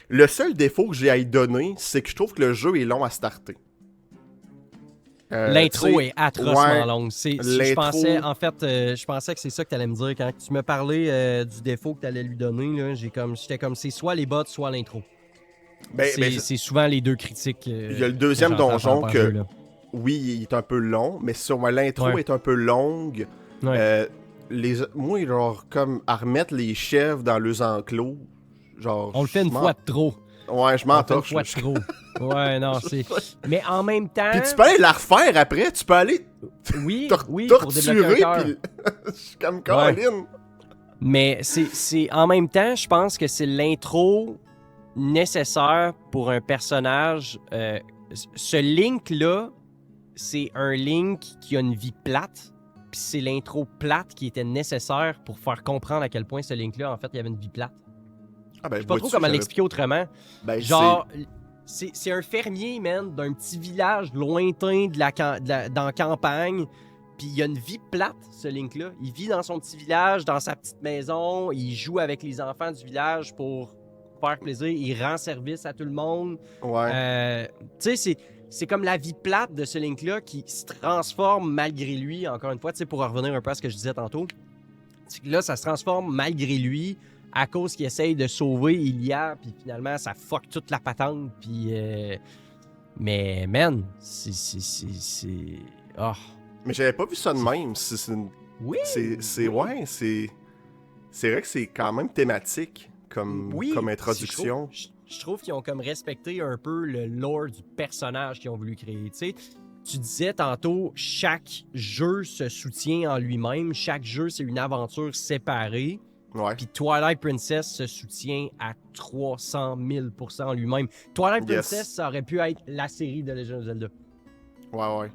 Le seul défaut que j'ai à y donner, c'est que je trouve que le jeu est long à starter. L'intro est atrocement ouais, longue. Je l'intro... pensais, en fait, je pensais que c'est ça que tu allais me dire. Quand tu me parlais du défaut que tu allais lui donner, là, j'étais comme, c'est soit les bots, soit l'intro. C'est souvent les deux critiques il y a le que deuxième j'entends par donjon rapport à ce que, jeu-là. oui, il est un peu long, mais sur l'intro est un peu longue. Ouais. Moi, genre, comme à remettre les chefs dans leurs enclos, genre, On le fait une fois de trop. Ouais, je On le fait une m'entorche. fois de trop. Ouais, non, c'est... Mais en même temps... Puis tu peux aller la refaire après, tu peux aller oui, pour débloquer torturer, un cœur. puis je suis comme Colin. Mais c'est en même temps, je pense que c'est l'intro nécessaire pour un personnage. Ce Link-là, c'est un Link qui a une vie plate, puis c'est l'intro plate qui était nécessaire pour faire comprendre à quel point ce Link-là, en fait, il avait une vie plate. Ah ben, Je sais pas trop comment l'expliquer autrement. Ben, genre, c'est un fermier, man, d'un petit village lointain dans la campagne. Puis il y a une vie plate, ce Link-là. Il vit dans son petit village, dans sa petite maison. Il joue avec les enfants du village pour faire plaisir. Il rend service à tout le monde. Ouais. Tu sais, c'est comme la vie plate de ce Link-là qui se transforme malgré lui. Encore une fois, tu sais, pour revenir un peu à ce que je disais tantôt. Là, ça se transforme malgré lui à cause qu'il essaye de sauver Ilia. Puis finalement, ça fuck toute la patente. Puis... Mais, man, c'est... Oh... Mais j'avais pas vu ça de même. Oui! C'est vrai que c'est quand même thématique comme introduction. Je trouve qu'ils ont comme respecté un peu le lore du personnage qu'ils ont voulu créer. Tu sais, tu disais tantôt, chaque jeu se soutient en lui-même. Chaque jeu, c'est une aventure séparée. Ouais. Puis Twilight Princess se soutient à 300 000% en lui-même. Twilight Princess, ça aurait pu être la série de Legend of Zelda. Ouais.